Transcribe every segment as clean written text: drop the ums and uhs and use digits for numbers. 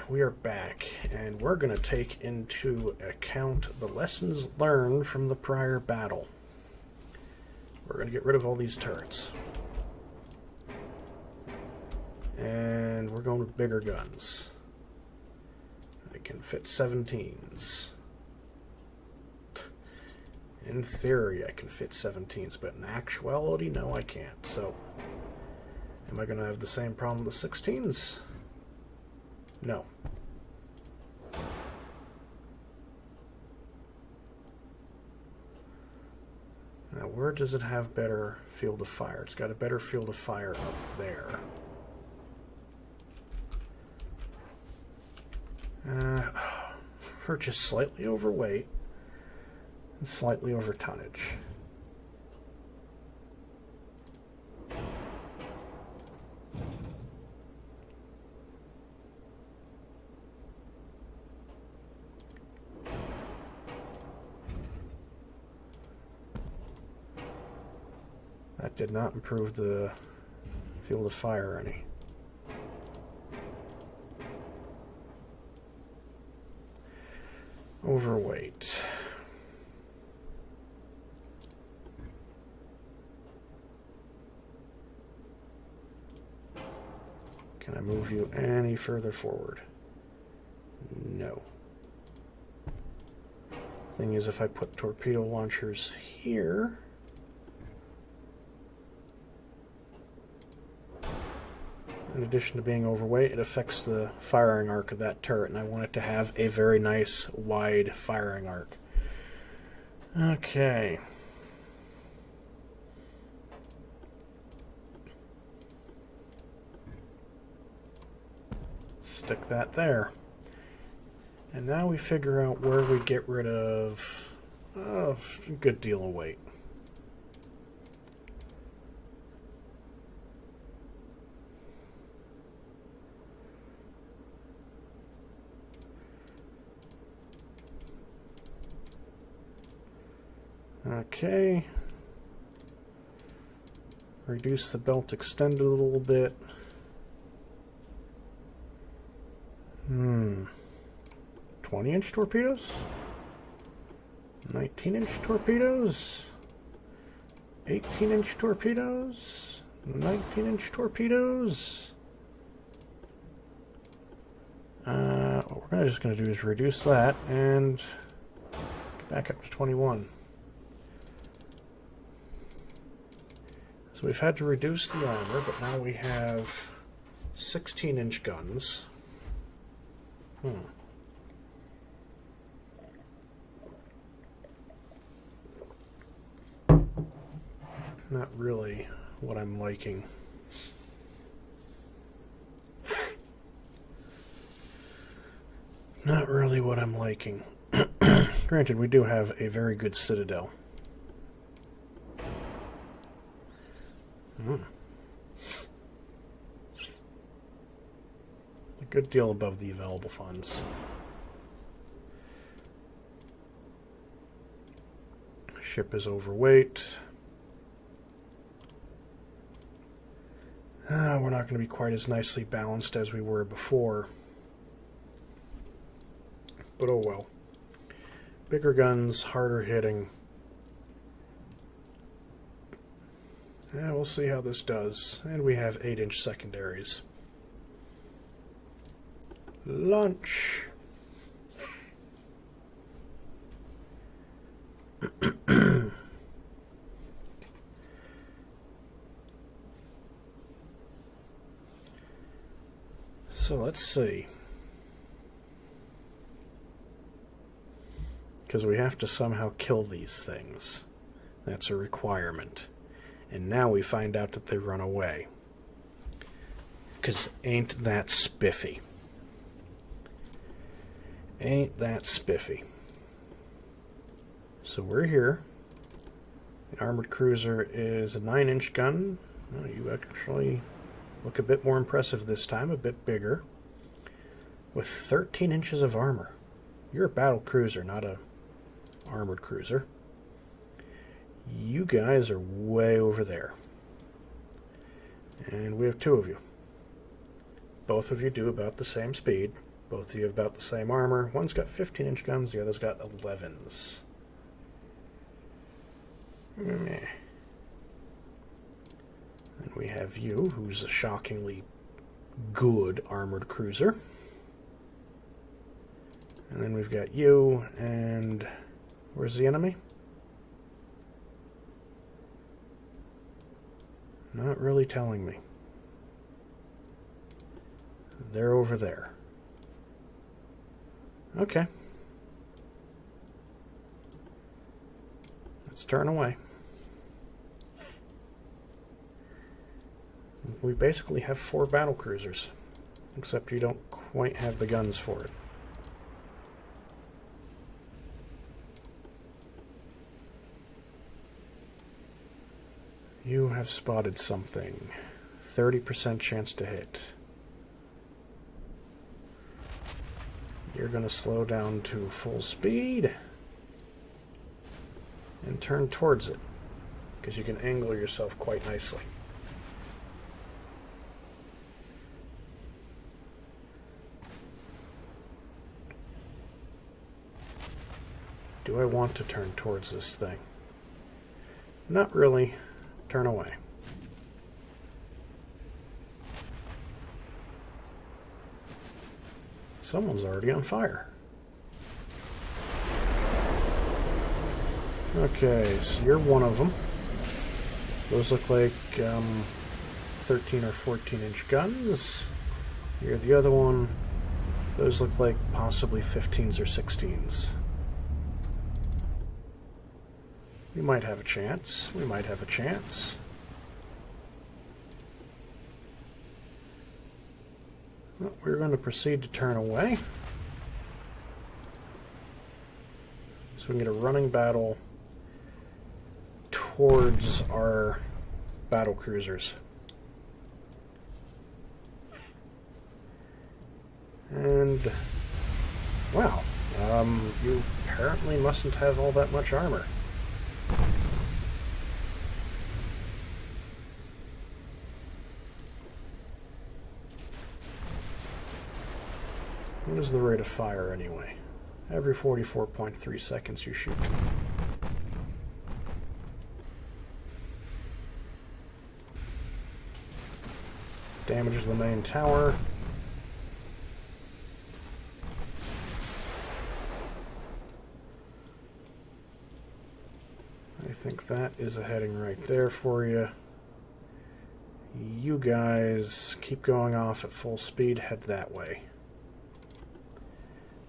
we are back, and we're going to take into account the lessons learned from the prior battle. We're going to get rid of all these turrets. And we're going with bigger guns. I can fit 17s. In theory, I can fit 17s, but in actuality, no, I can't. So, am I going to have the same problem with the 16s? No. Now, where does it have better field of fire? It's got a better field of fire up there. We're just slightly overweight and slightly over tonnage. That did not improve the field of fire any. Overweight. Can I move you any further forward? No. Thing is, if I put torpedo launchers here, in addition to being overweight, it affects the firing arc of that turret, and I want it to have a very nice, wide firing arc. Okay. Stick that there. And now we figure out where we get rid of a good deal of weight. Okay. Reduce the belt, extend it a little bit. 20-inch torpedoes? 19-inch torpedoes? 18-inch torpedoes? 19-inch torpedoes? What we're just going to do is reduce that and get back up to 21. So we've had to reduce the armor, but now we have 16-inch guns. Not really what I'm liking. Not really what I'm liking. Granted, we do have a very good citadel. A good deal above the available funds. Ship is overweight. We're not going to be quite as nicely balanced as we were before. But oh well. Bigger guns, harder hitting. Yeah, we'll see how this does. And we have 8-inch secondaries. Launch. So let's see. Because we have to somehow kill these things. That's a requirement. And now we find out that they run away. Because ain't that spiffy. Ain't that spiffy. So we're here. The armored cruiser is a 9-inch gun. Oh, you actually look a bit more impressive this time, a bit bigger. With 13 inches of armor. You're a battle cruiser, not a armored cruiser. You guys are way over there. And we have 2 of you. Both of you do about the same speed. Both of you have about the same armor. One's got 15-inch guns, the other's got 11s. Meh. And we have you, who's a shockingly good armored cruiser. And then we've got you, and where's the enemy? Not really telling me. They're over there. Okay. Let's turn away. We basically have 4 battle cruisers, except you don't quite have the guns for it. You have spotted something. 30% chance to hit. You're going to slow down to full speed and turn towards it, because you can angle yourself quite nicely. Do I want to turn towards this thing? Not really. Turn away. Someone's already on fire. Okay, so you're one of them. Those look like 13 or 14-inch guns. You're the other one. Those look like possibly 15s or 16s. We might have a chance. We might have a chance. Well, we're going to proceed to turn away. So we can get a running battle towards our battle cruisers. And, wow, you apparently mustn't have all that much armor. What is the rate of fire anyway? Every 44.3 seconds you shoot. Damage the main tower. I think that is a heading right there for you. You guys keep going off at full speed, head that way.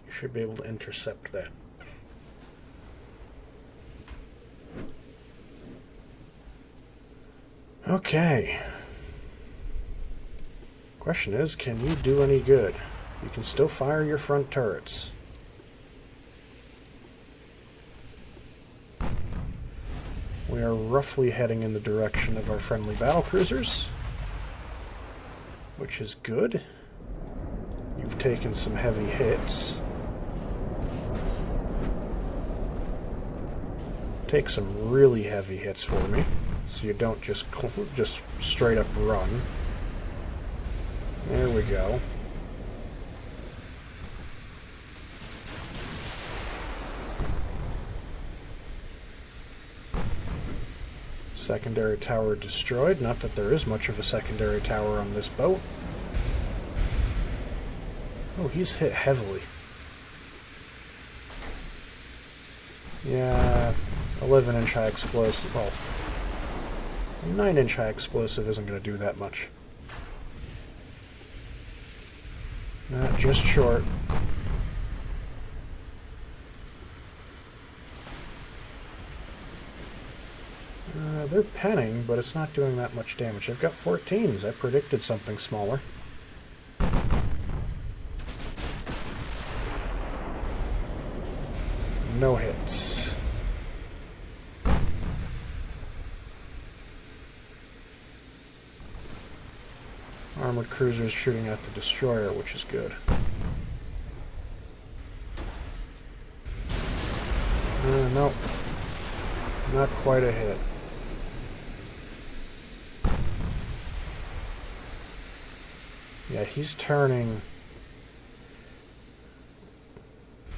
You should be able to intercept that. Okay. Question is, can you do any good? You can still fire your front turrets. We are roughly heading in the direction of our friendly battlecruisers, which is good. You've taken some heavy hits. Take some really heavy hits for me, so you don't just straight up run. There we go. Secondary tower destroyed. Not that there is much of a secondary tower on this boat. Oh, he's hit heavily. Yeah, 11-inch high explosive. Well, 9-inch high explosive isn't going to do that much. Just short. They're penning, but it's not doing that much damage. They've got 14s. I predicted something smaller. No hits. Armored cruisers shooting at the destroyer, which is good. No. Not quite a hit. Yeah, he's turning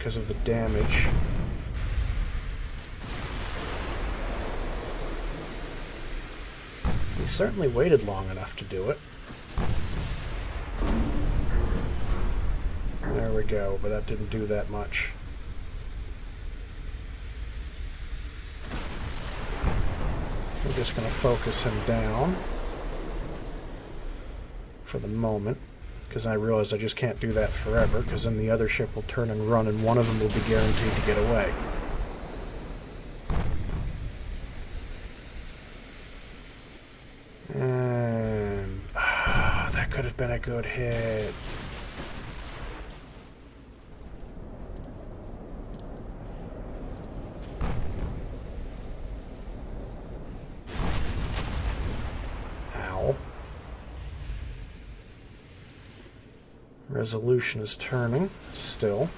because of the damage. He certainly waited long enough to do it. There we go, but that didn't do that much. We're just going to focus him down for the moment, because I realize I just can't do that forever, because then the other ship will turn and run, and one of them will be guaranteed to get away. And that could have been a good hit. Resolution is turning, still.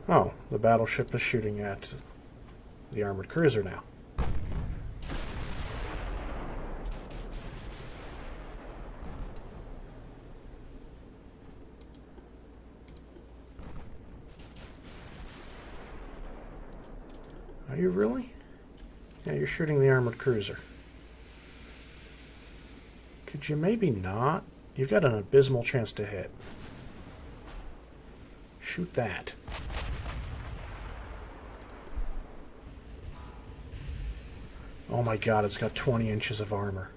Oh, the battleship is shooting at the armored cruiser now. Are you really? Yeah, you're shooting the armored cruiser. Could you maybe not? You've got an abysmal chance to hit. Shoot that. Oh my god, it's got 20 inches of armor.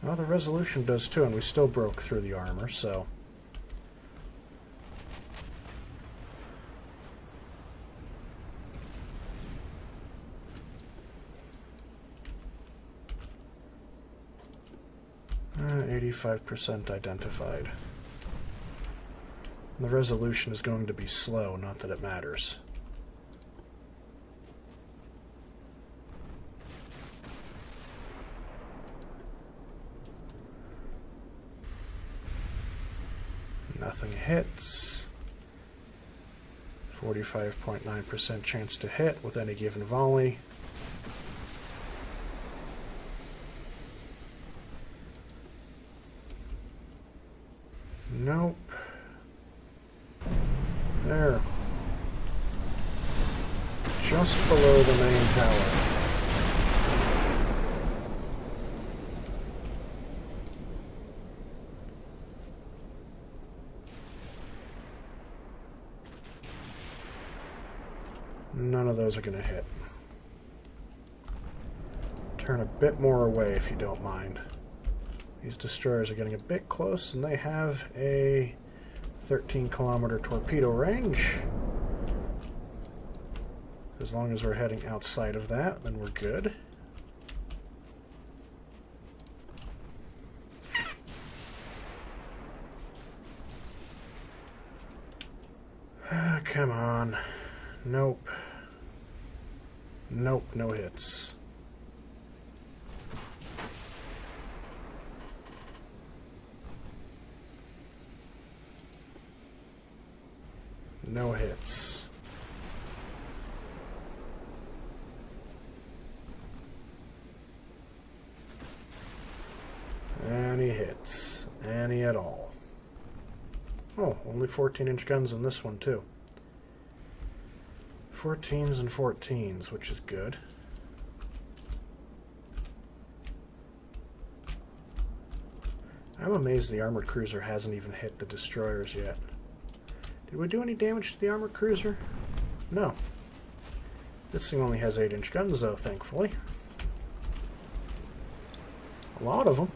Well, the resolution does too, and we still broke through the armor, so... Uh, 85% identified. The resolution is going to be slow, not that it matters. Nothing hits. 45.9% chance to hit with any given volley. Nope. There. Just below the main tower. None of those are going to hit. Turn a bit more away if you don't mind. These destroyers are getting a bit close, and they have a 13-kilometer torpedo range. As long as we're heading outside of that, then we're good. Come on. Nope. Nope, no hits. No hits. Any hits. Any at all. Oh, only 14-inch guns in this one, too. 14s and 14s, which is good. I'm amazed the armored cruiser hasn't even hit the destroyers yet. Did we do any damage to the armored cruiser? No. This thing only has 8-inch guns, though, thankfully. A lot of them.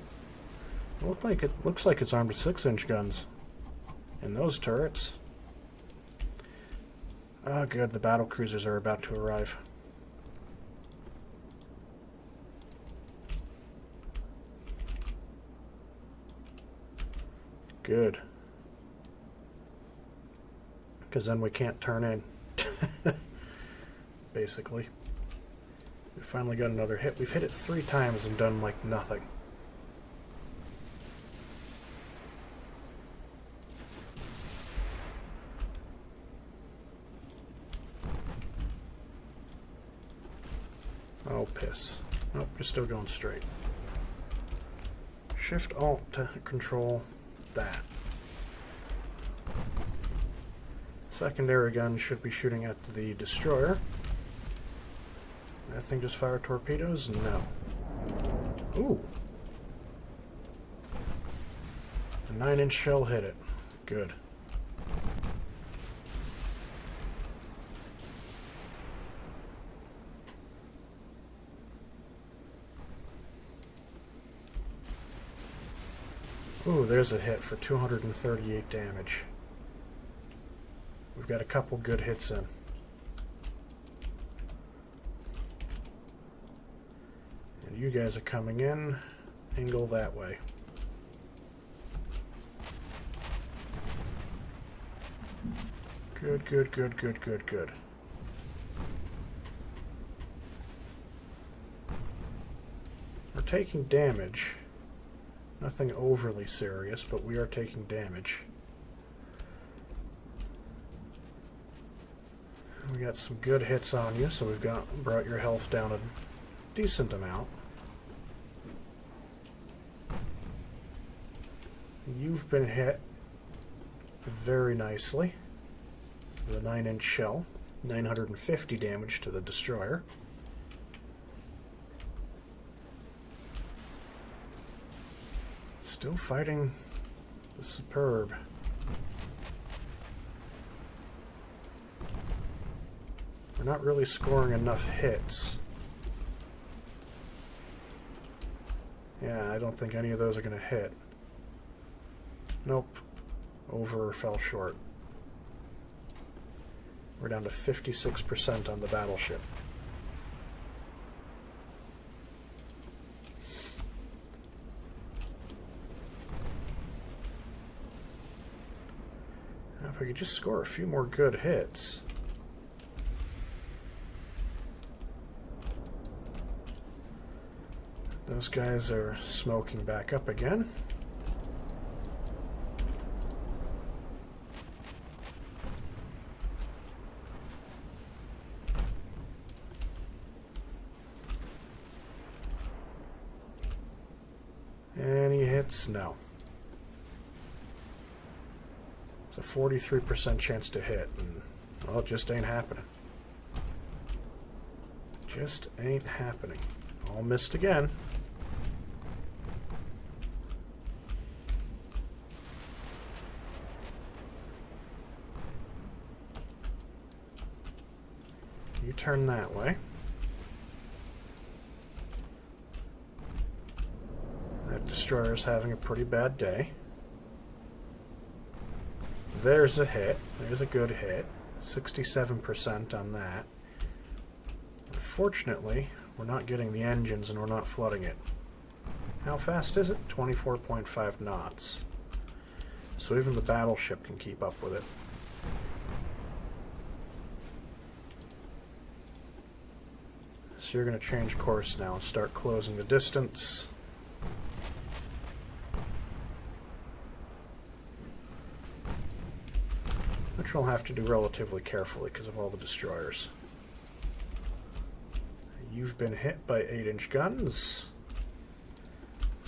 It looks like it's armed with 6-inch guns. And those turrets. Oh, good. The battle cruisers are about to arrive. Good. Because then we can't turn in. Basically. We finally got another hit. We've hit it 3 times and done like nothing. Oh, piss. Nope, you're still going straight. Shift Alt to control that. Secondary gun should be shooting at the destroyer. That thing just fire torpedoes? No. Ooh. A 9-inch shell hit it. Good. Ooh, there's a hit for 238 damage. We've got a couple good hits in. And you guys are coming in. Angle that way. Good, good, good, good, good, good. We're taking damage. Nothing overly serious, but we are taking damage. We got some good hits on you, so we've brought your health down a decent amount. You've been hit very nicely with a 9-inch shell. 950 damage to the destroyer. Still fighting the Superb. We're not really scoring enough hits. Yeah, I don't think any of those are going to hit. Nope. Over or fell short. We're down to 56% on the battleship. Now, if we could just score a few more good hits. Those guys are smoking back up again. Any hits? No. It's a 43% chance to hit, and well, it just ain't happening. Just ain't happening. All missed again. You turn that way. That destroyer's having a pretty bad day. There's a hit. There's a good hit. 67% on that. Unfortunately, we're not getting the engines and we're not flooding it. How fast is it? 24.5 knots. So even the battleship can keep up with it. So you're going to change course now and start closing the distance. Which we'll have to do relatively carefully because of all the destroyers. You've been hit by 8-inch guns.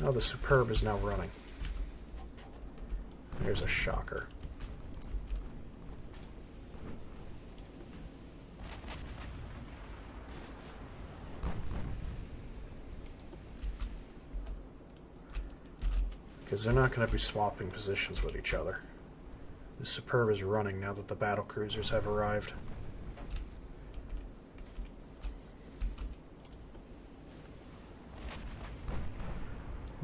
Now the Superb is now running. There's a shocker. Because they're not going to be swapping positions with each other. The Superb is running now that the battle cruisers have arrived.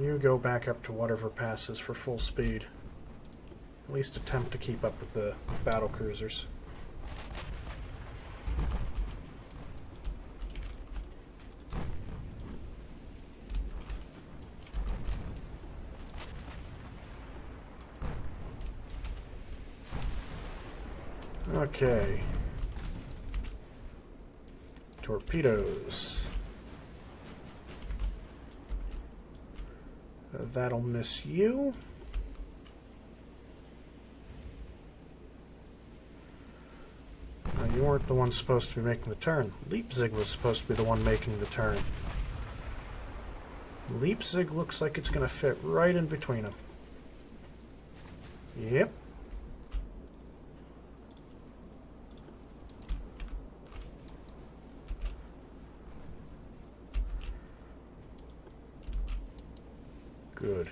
You go back up to whatever passes for full speed. At least attempt to keep up with the battle cruisers. Okay. Torpedoes. That'll miss you. You weren't the one supposed to be making the turn. Leipzig was supposed to be the one making the turn. Leipzig looks like it's going to fit right in between them. Yep. Good.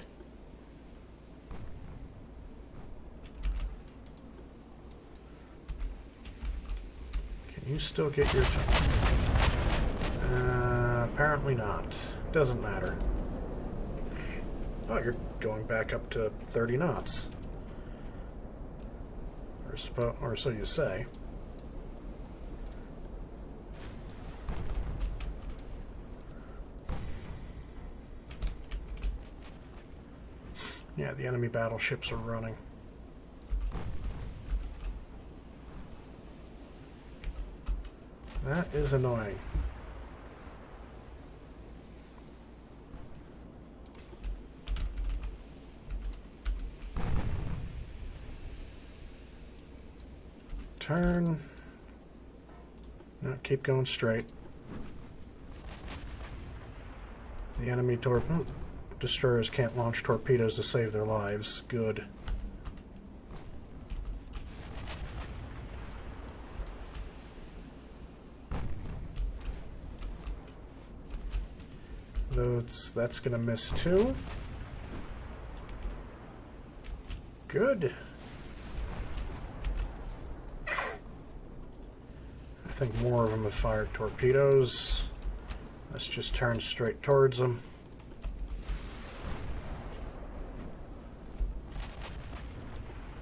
Can you still get your... apparently not. Doesn't matter. Oh, you're going back up to 30 knots. Or so you say. Yeah, the enemy battleships are running. That is annoying. Turn. No, keep going straight. The enemy destroyers can't launch torpedoes to save their lives. Good. That's going to miss too. Good. I think more of them have fired torpedoes. Let's just turn straight towards them.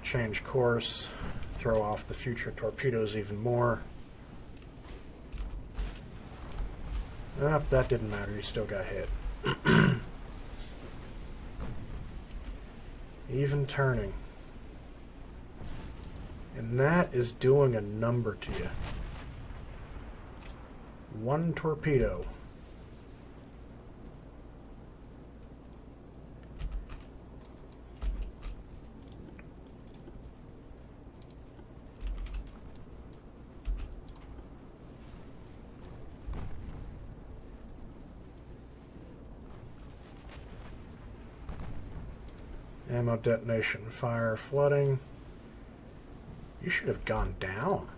Change course. Throw off the future torpedoes even more. That didn't matter. You still got hit. Even turning. And that is doing a number to you. One torpedo. Ammo detonation, fire, flooding. You should have gone down.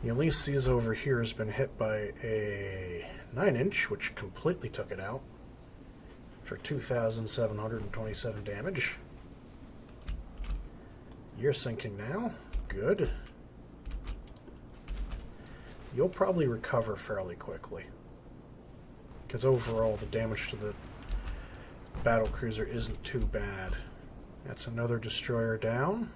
The Ulysses over here has been hit by a 9-inch, which completely took it out for 2,727 damage. You're sinking now. Good. You'll probably recover fairly quickly, because overall the damage to the battlecruiser isn't too bad. That's another destroyer down.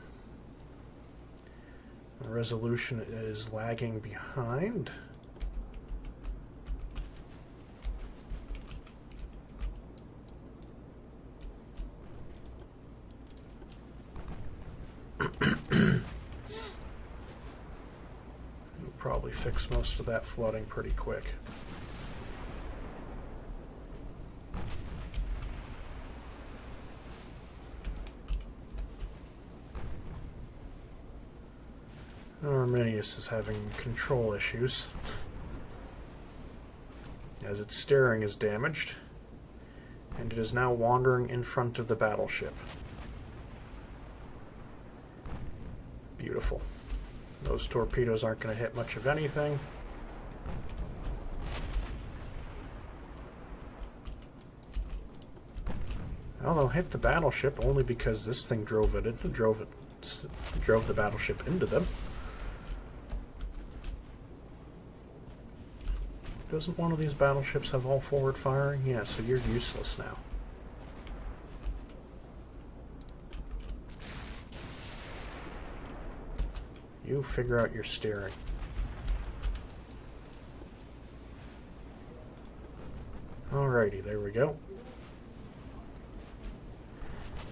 The Resolution is lagging behind. Probably fix most of that flooding pretty quick. Arminius is having control issues, as its steering is damaged, and it is now wandering in front of the battleship. Beautiful. Those torpedoes aren't going to hit much of anything. Well, they'll hit the battleship only because this thing drove the battleship into them. Doesn't one of these battleships have all forward firing? Yeah, so you're useless now. You figure out your steering. Alrighty, there we go.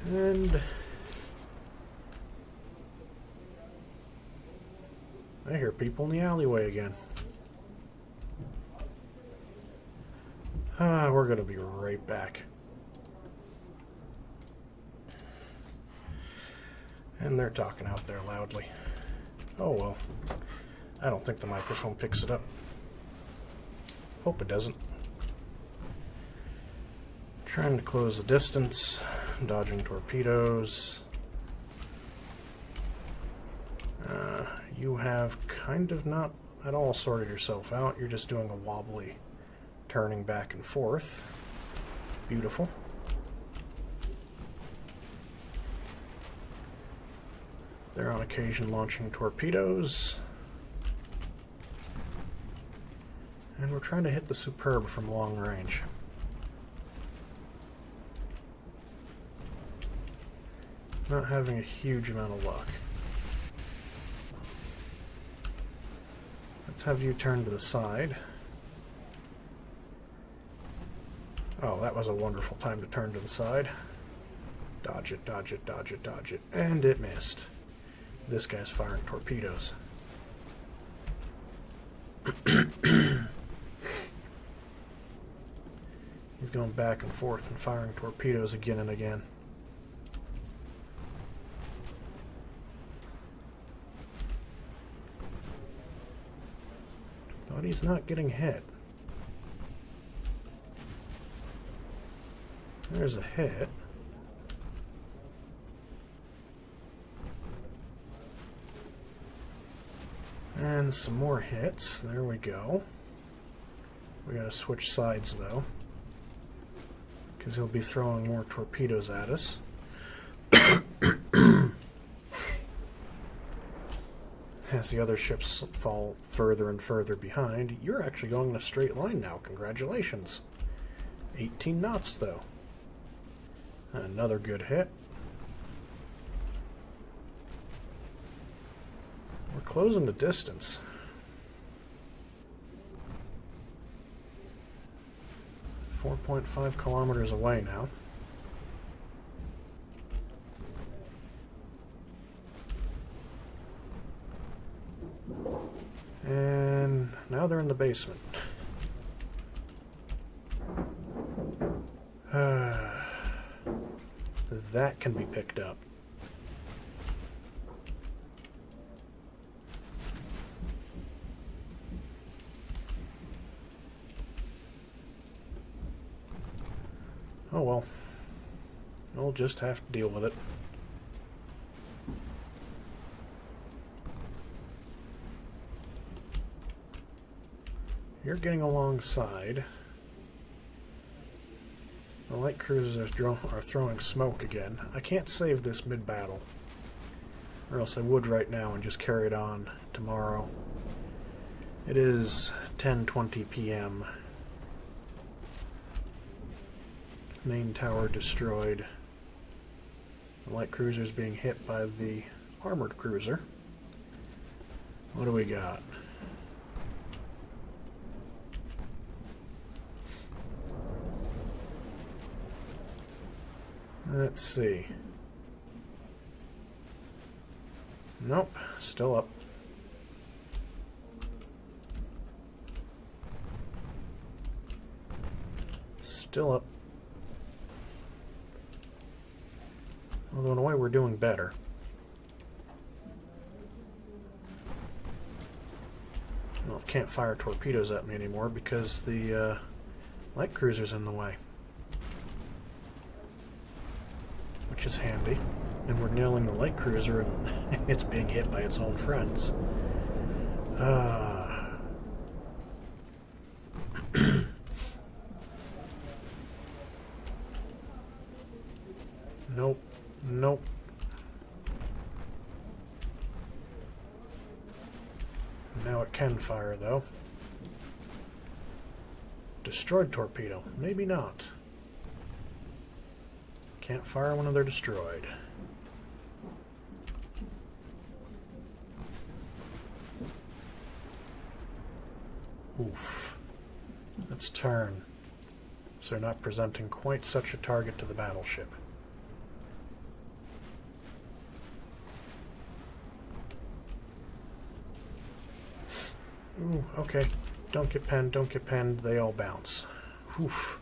And I hear people in the alleyway again. We're gonna be right back. And they're talking out there loudly. Oh well. I don't think the microphone picks it up. Hope it doesn't. Trying to close the distance, dodging torpedoes. You have kind of not at all sorted yourself out. You're just doing a wobbly turning back and forth. Beautiful. They're on occasion launching torpedoes. And we're trying to hit the Superb from long range. Not having a huge amount of luck. Let's have you turn to the side. Oh, that was a wonderful time to turn to the side. Dodge it, dodge it, dodge it, dodge it. And it missed. This guy's firing torpedoes. He's going back and forth and firing torpedoes again and again. But he's not getting hit. There's a hit. And some more hits. There we go. We gotta switch sides though, because he'll be throwing more torpedoes at us. As the other ships fall further and further behind, you're actually going in a straight line now. Congratulations. 18 knots though. Another good hit. We're closing the distance. .5 kilometers away now. And now they're in the basement. That can be picked up. Oh well. We'll just have to deal with it. You're getting alongside. The light cruisers are throwing smoke again. I can't save this mid-battle, or else I would right now and just carry it on tomorrow. It is 10:20 p.m. Main tower destroyed. The light cruiser is being hit by the armored cruiser. What do we got? Let's see. Nope, still up. Still up. Although in a way we're doing better. Well, can't fire torpedoes at me anymore because the light cruiser's in the way. Which is handy. And we're nailing the light cruiser and it's being hit by its own friends. Nope. Nope. Now it can fire, though. Destroyed torpedo. Maybe not. Can't fire when they're destroyed. Oof. Let's turn, so they're not presenting quite such a target to the battleship. Ooh, okay. Don't get penned, don't get penned. They all bounce. Oof.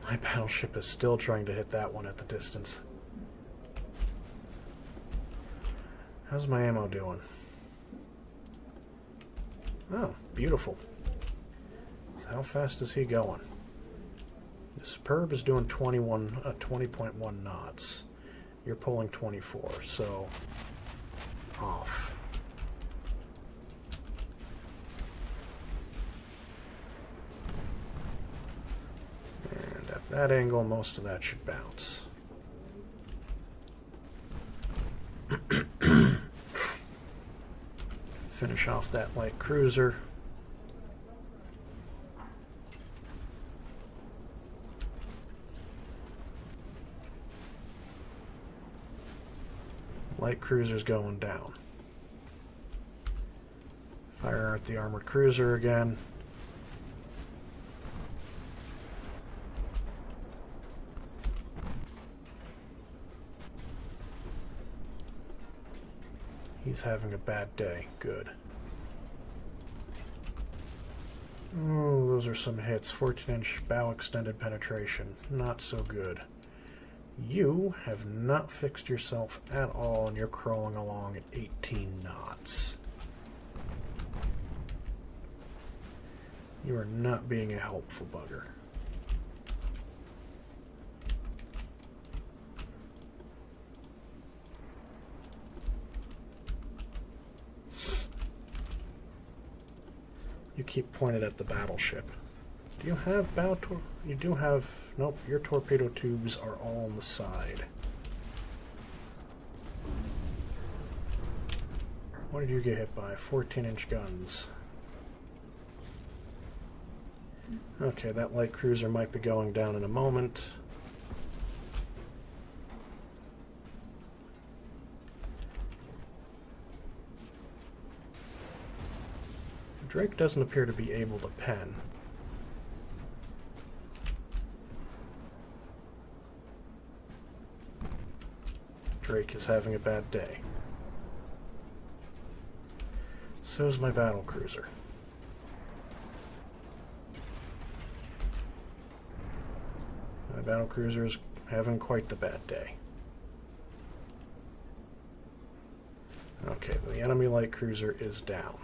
My battleship is still trying to hit that one at the distance. How's my ammo doing? Oh, beautiful. So how fast is he going? The Superb is doing 20.1 knots. You're pulling 24, so off. And at that angle, most of that should bounce. Finish off that light cruiser. Light cruiser's going down. Fire at the armored cruiser again. He's having a bad day. Good. Oh, those are some hits. 14-inch bow extended penetration. Not so good. You have not fixed yourself at all, and you're crawling along at 18 knots. You are not being a helpful bugger. You keep pointed at the battleship. Do you have bow you do have... Nope, your torpedo tubes are all on the side. What did you get hit by? 14-inch guns. Okay, that light cruiser might be going down in a moment. Drake doesn't appear to be able to pen. Drake is having a bad day. So is my battle cruiser. My battle cruiser is having quite the bad day. Okay, the enemy light cruiser is down.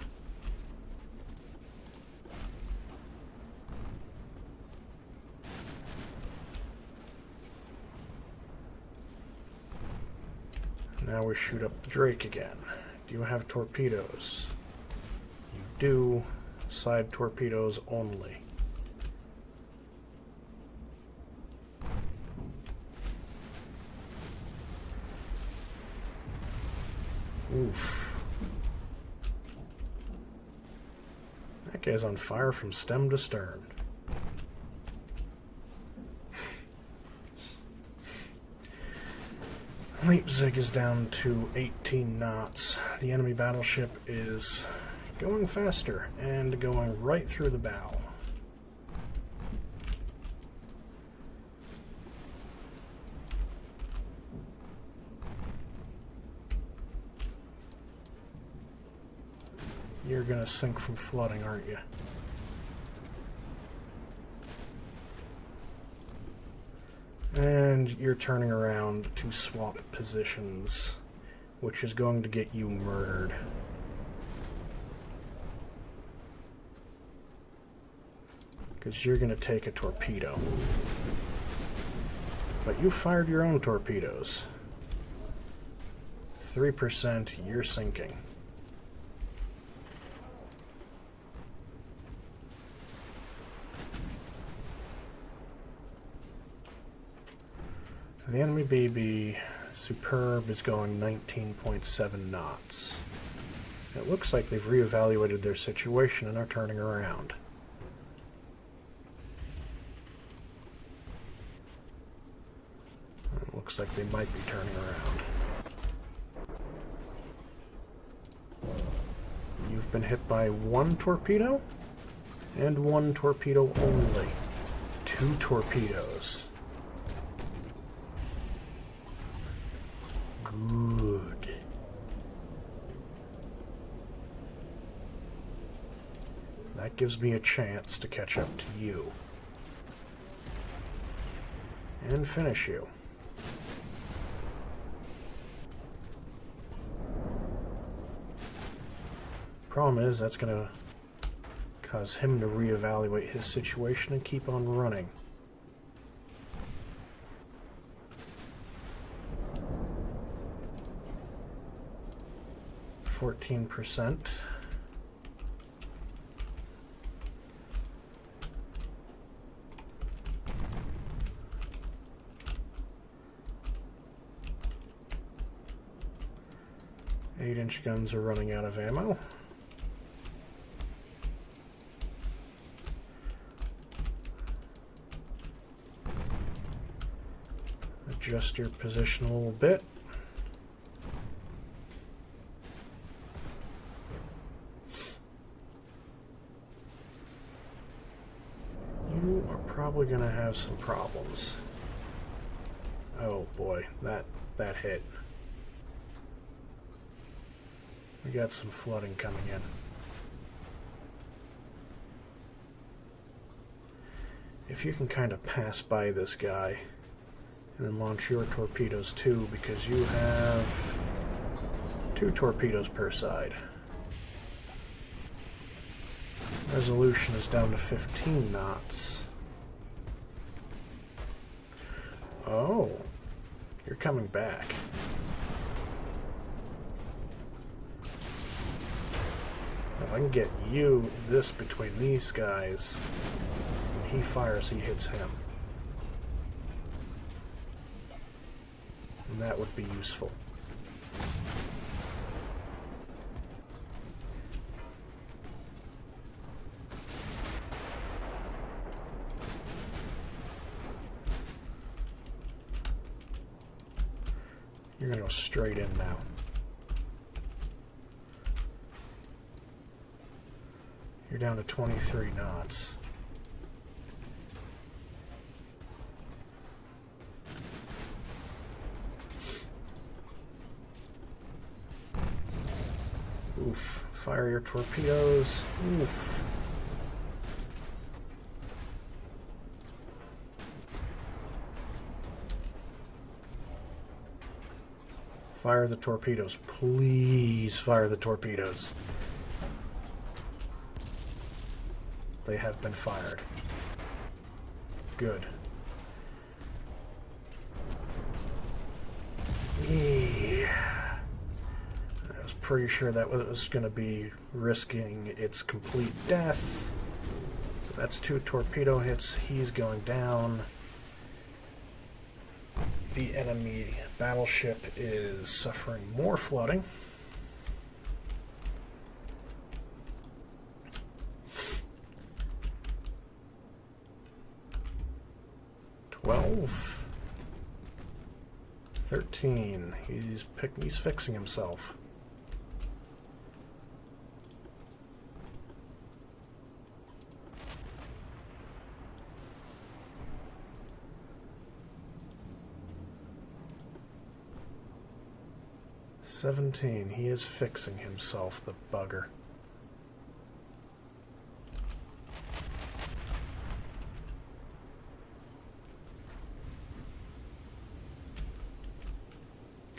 Now we shoot up the Drake again. Do you have torpedoes? You do. Side torpedoes only. Oof. That guy's on fire from stem to stern. Leipzig is down to 18 knots. The enemy battleship is going faster and going right through the bow. You're gonna sink from flooding, aren't you? And you're turning around to swap positions, which is going to get you murdered. Because you're going to take a torpedo. But you fired your own torpedoes. 3%, you're sinking. The enemy BB Superb is going 19.7 knots. It looks like they've reevaluated their situation and are turning around. It looks like they might be turning around. You've been hit by one torpedo and one torpedo only. 2 torpedoes. Good. That gives me a chance to catch up to you. And finish you. Problem is, that's going to cause him to reevaluate his situation and keep on running. %. 8-inch guns are running out of ammo. Adjust your position a little bit. You are probably going to have some problems. Oh boy, that hit. We got some flooding coming in. If you can kind of pass by this guy and then launch your torpedoes too, because you have 2 torpedoes per side. Resolution is down to 15 knots. Oh, you're coming back. If I can get you this between these guys, when he fires, he hits him. And that would be useful. You're going to go straight in now. You're down to 23 knots. Oof. Fire your torpedoes. Oof. Fire the torpedoes. Please fire the torpedoes. They have been fired. Good. Yeah. I was pretty sure that was going to be risking its complete death. That's 2 torpedo hits. He's going down. The enemy battleship is suffering more flooding. $12. $13. He's fixing himself. $17. He is fixing himself, the bugger.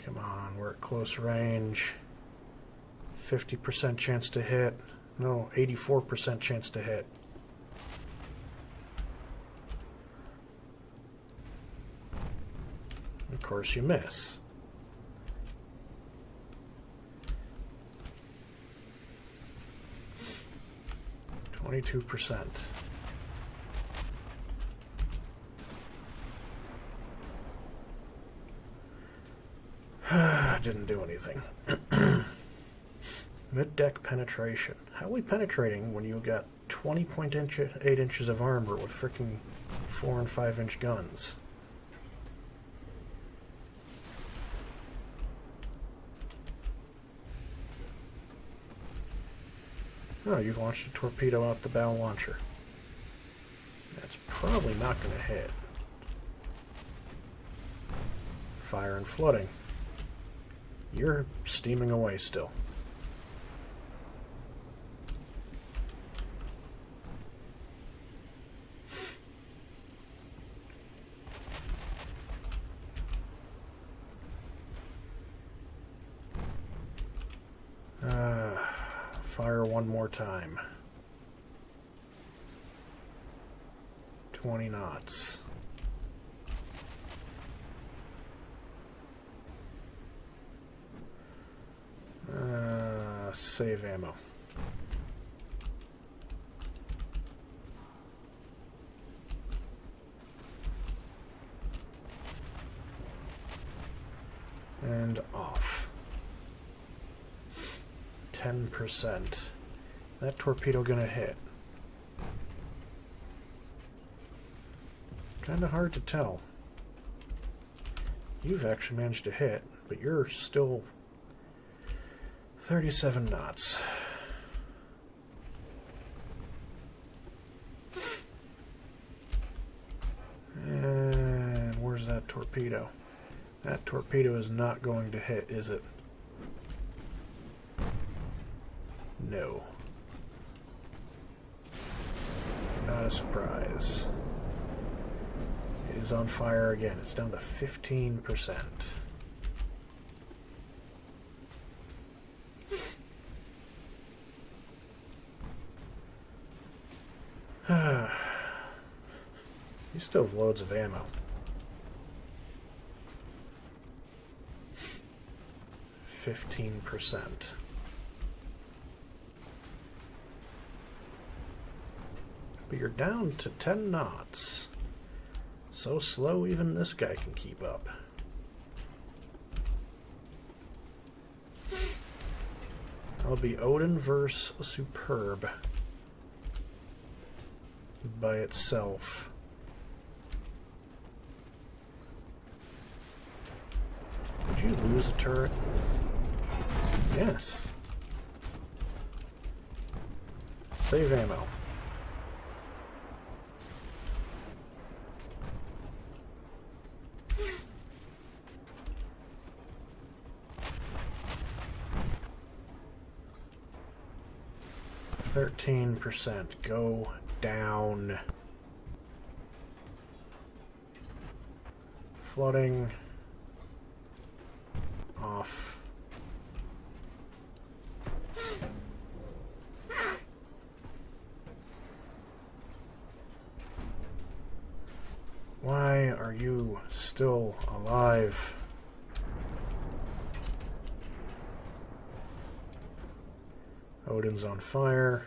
Come on, we're at close range. 50% chance to hit. No, 84% chance to hit. Of course you miss. %. Didn't do anything. Mid-deck penetration. How are we penetrating when you got 20.8 inches of armor with freaking 4 and 5 inch guns? Oh, you've launched a torpedo out the bow launcher. That's probably not going to hit. Fire and flooding. You're steaming away still. Fire one more time. 20 knots. Save ammo. And off. 10%. That torpedo gonna hit? Kinda hard to tell. You've actually managed to hit, but you're still 37 knots. And where's that torpedo? That torpedo is not going to hit, is it? No. Not a surprise. It is on fire again. It's down to 15%. You still have loads of ammo. 15%. But you're down to 10 knots. So slow even this guy can keep up. That'll be Odin versus Superb by itself. Did you lose a turret? Yes. Save ammo. %. Go down. Flooding. Off. Why are you still alive? Odin's on fire.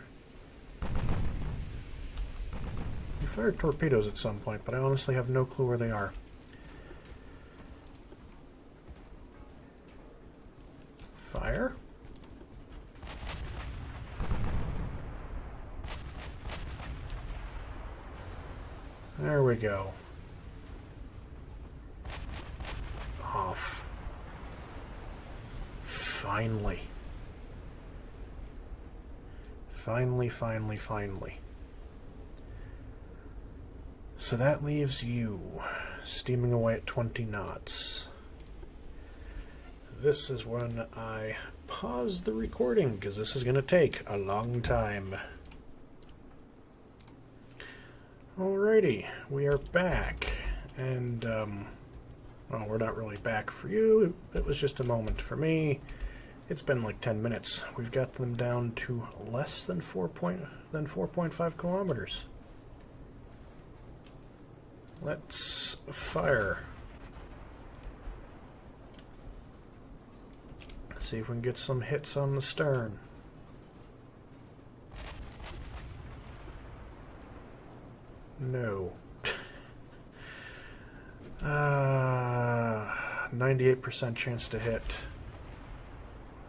You fired torpedoes at some point, but I honestly have no clue where they are. Fire? There we go. Off. Finally. Finally. So that leaves you steaming away at 20 knots. This is when I pause the recording, because this is going to take a long time. Alrighty, we are back. And, well, we're not really back for you. It was just a moment for me. It's been like 10 minutes. We've got them down to less than 4.5 kilometers. Let's fire. See if we can get some hits on the stern. No. 98% chance to hit.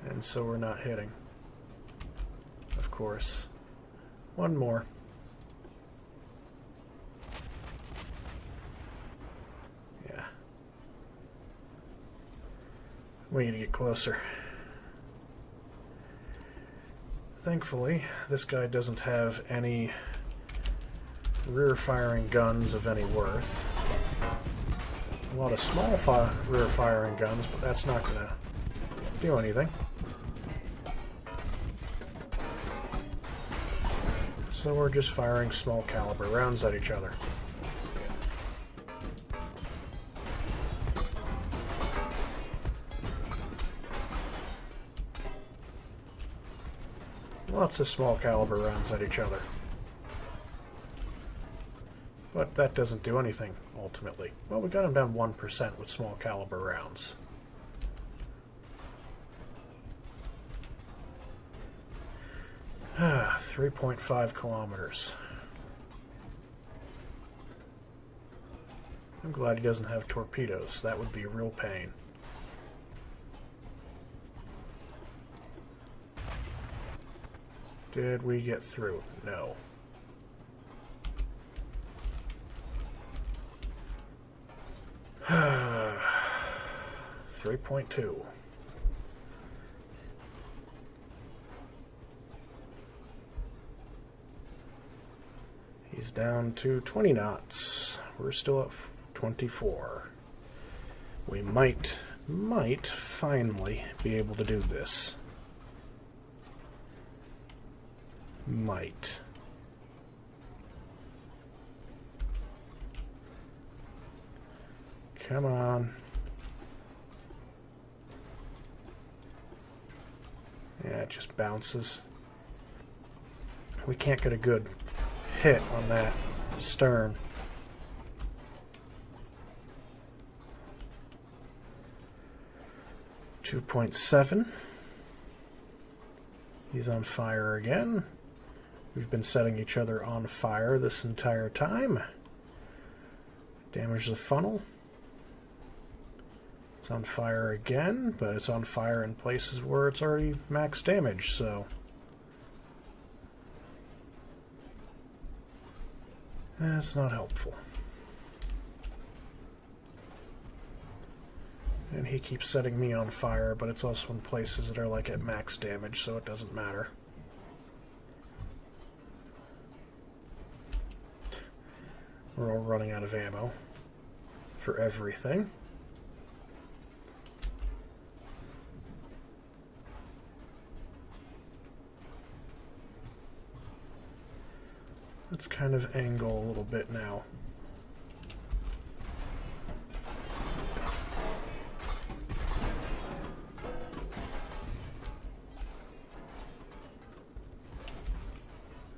And so we're not hitting. Of course. One more. Yeah. We need to get closer. Thankfully, this guy doesn't have any rear-firing guns of any worth. A lot of small rear-firing guns, but that's not going to do anything. So we're just firing small caliber rounds at each other. lots of small caliber rounds at each other. But that doesn't do anything, ultimately. Well, we got him down 1% with small caliber rounds. Ah, 3.5 kilometers. I'm glad he doesn't have torpedoes. That would be a real pain. Did we get through? No. Ah, 3.2. He's down to 20 knots. We're still at 24. We might finally be able to do this. Might. Come on. Yeah, it just bounces. We can't get a good hit on that stern. .7. He's on fire again. We've been setting each other on fire this entire time. Damage the funnel. It's on fire again, but it's on fire in places where it's already max damage, so that's not helpful. And he keeps setting me on fire, but it's also in places that are like at max damage, so it doesn't matter. We're all running out of ammo for everything. Let's kind of angle a little bit now.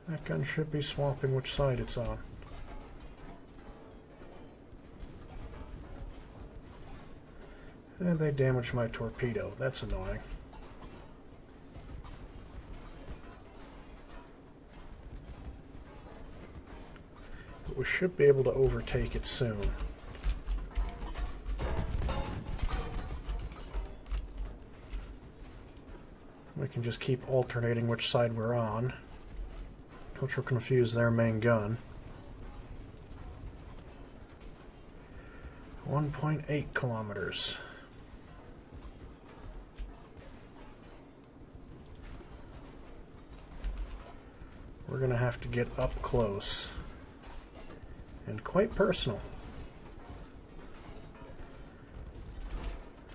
That gun should be swapping which side it's on. And they damaged my torpedo. That's annoying. But we should be able to overtake it soon. We can just keep alternating which side we're on, which will confuse their main gun. 1.8 kilometers. We're going to have to get up close and quite personal.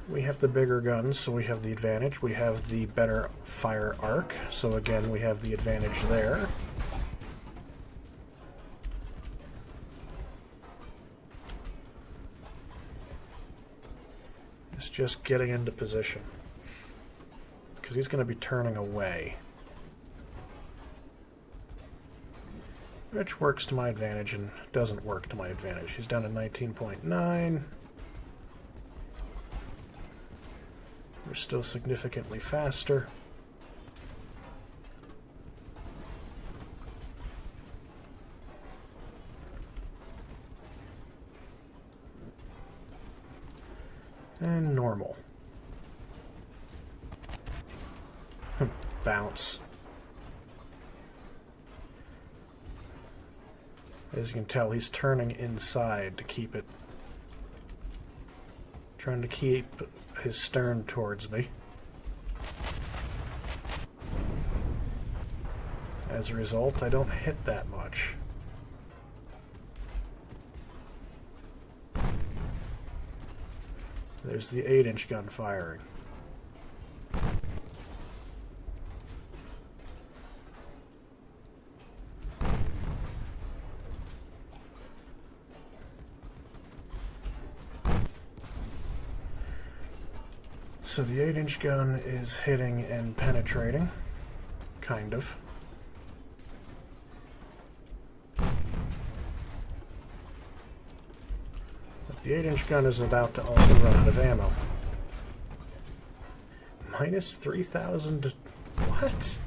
We have the bigger guns, so we have the advantage. We have the better fire arc, so again we have the advantage there. It's just getting into position, because he's going to be turning away. Which works to my advantage and doesn't work to my advantage. He's down to 19.9. We're still significantly faster. And normal. Bounce. As you can tell, he's turning inside to keep it, trying to keep his stern towards me. As a result, I don't hit that much. There's the 8-inch gun firing. So the 8-inch gun is hitting and penetrating. kind of. But the 8-inch gun is about to also run out of ammo. Minus 3,000... What?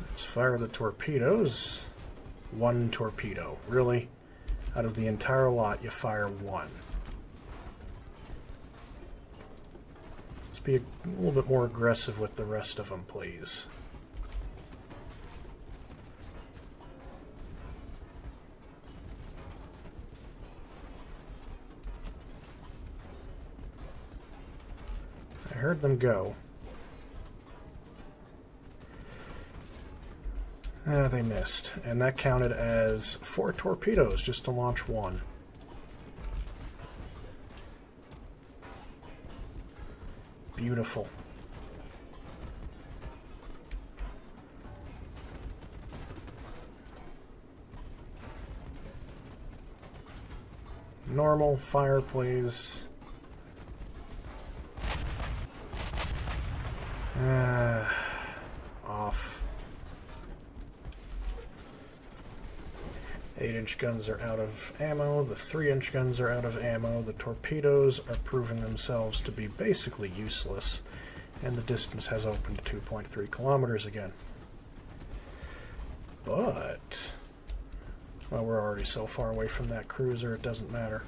Let's fire the torpedoes. One torpedo. Really? Out of the entire lot, you fire one. Let's be a little bit more aggressive with the rest of them, please. I heard them go. They missed, and that counted as 4 torpedoes just to launch one. Beautiful. Normal fire, please. Off. 8-inch guns are out of ammo, the 3-inch guns are out of ammo, the torpedoes are proving themselves to be basically useless, and the distance has opened to 2.3 kilometers again. But, well, we're already so far away from that cruiser, it doesn't matter.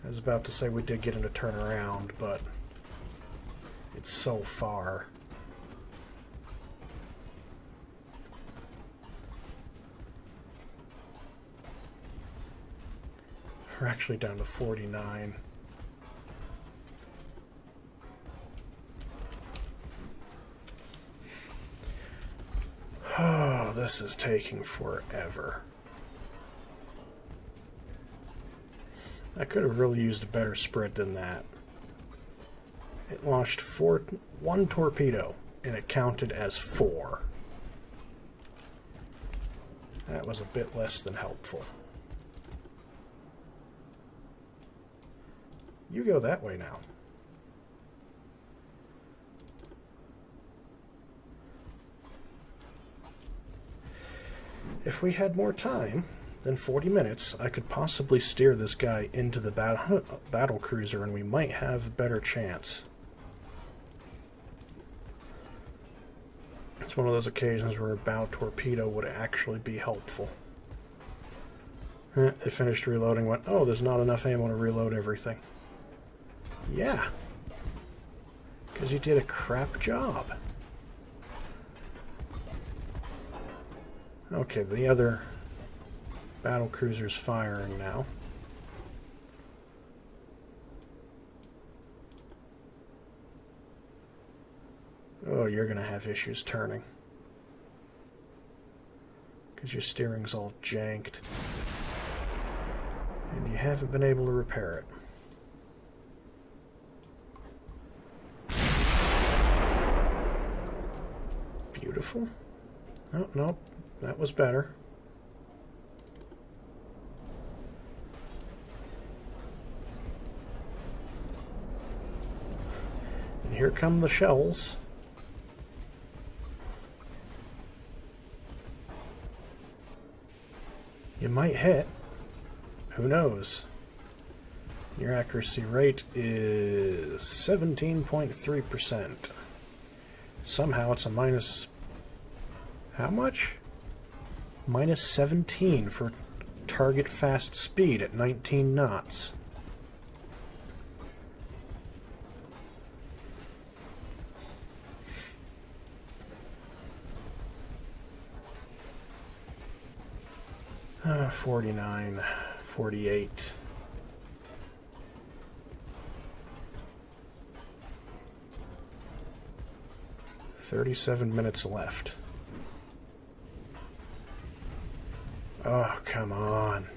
I was about to say we did get him to turn around, but it's so far. We're actually down to 49. Oh, this is taking forever. I could have really used a better spread than that. It launched one torpedo, and it counted as 4. That was a bit less than helpful. You go that way now. If we had more time than 40 minutes, I could possibly steer this guy into the battle cruiser and we might have a better chance. It's one of those occasions where a bow torpedo would actually be helpful. It finished reloading, went, oh, there's not enough ammo to reload everything. Yeah, because you did a crap job. Okay, the other battle cruiser's firing now. Oh, you're going to have issues turning. Because your steering's all janked. And you haven't been able to repair it. Beautiful. Oh, nope. That was better. And here come the shells. You might hit. Who knows? Your accuracy rate is 17.3%. Somehow it's a minus... How much? Minus 17 for target fast speed at 19 knots. Uh, 49, 48. "37 minutes left. Oh, come on.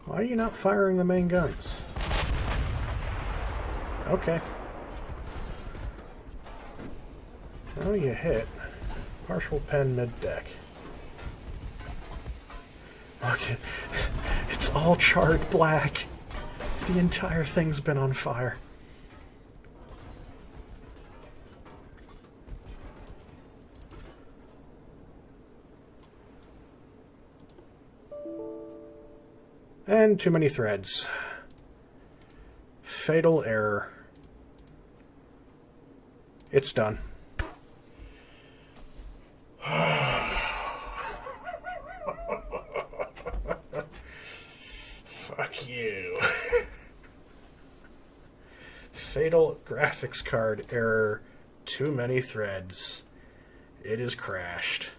Why are you not firing the main guns? Okay. Oh, you hit. Partial pen mid-deck. Look, it's all charred black. The entire thing's been on fire. And too many threads. Fatal error. It's done. Fuck you. Fatal graphics card error. Too many threads. It is crashed.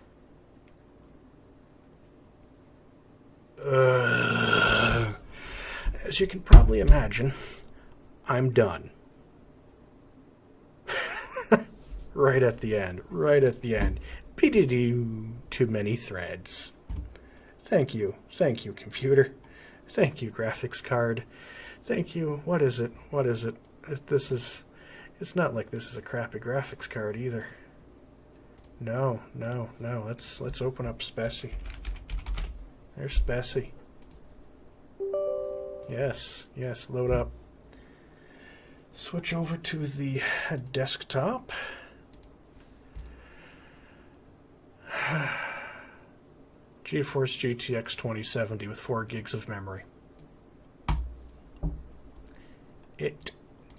As you can probably imagine, I'm done. Right at the end. Right at the end. Too many threads. Thank you. Thank you, computer. Thank you, graphics card. Thank you. What is it? What is it? This is... It's not like this is a crappy graphics card either. No, no, no. Let's open up Specie. There's Specie. Yes, yes, load up. Switch over to the desktop. GeForce GTX 2070 with 4 gigs of memory. It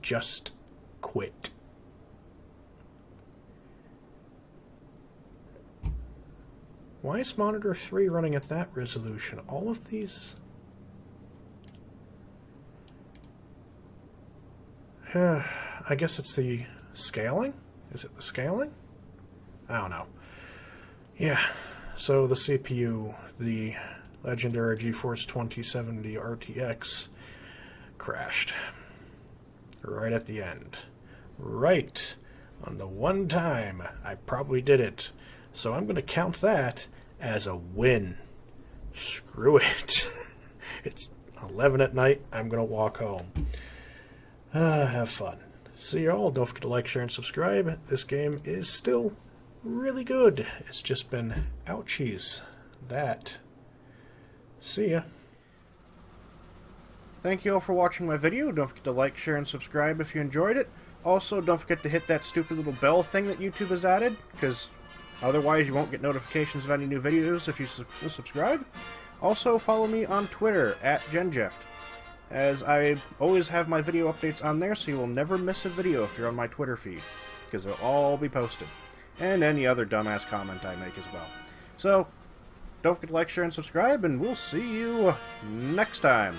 just quit. Why is monitor 3 running at that resolution? All of these... I guess it's the scaling? Is it the scaling? I don't know. Yeah, so the CPU, the legendary GeForce 2070 RTX, crashed. Right at the end. Right on the one time I probably did it. So I'm going to count that as a win. Screw it. It's 11 at night. I'm going to walk home. Have fun. See you all. Don't forget to like, share, and subscribe. This game is still really good. It's just been ouchies. That. See ya. Thank you all for watching my video. Don't forget to like, share, and subscribe if you enjoyed it. Also, don't forget to hit that stupid little bell thing that YouTube has added, because otherwise you won't get notifications of any new videos if you subscribe. Also, follow me on Twitter, @GenJeft, as I always have my video updates on there, so you will never miss a video if you're on my Twitter feed, because they'll all be posted. And any other dumbass comment I make as well. So, don't forget to like, share, and subscribe, and we'll see you next time.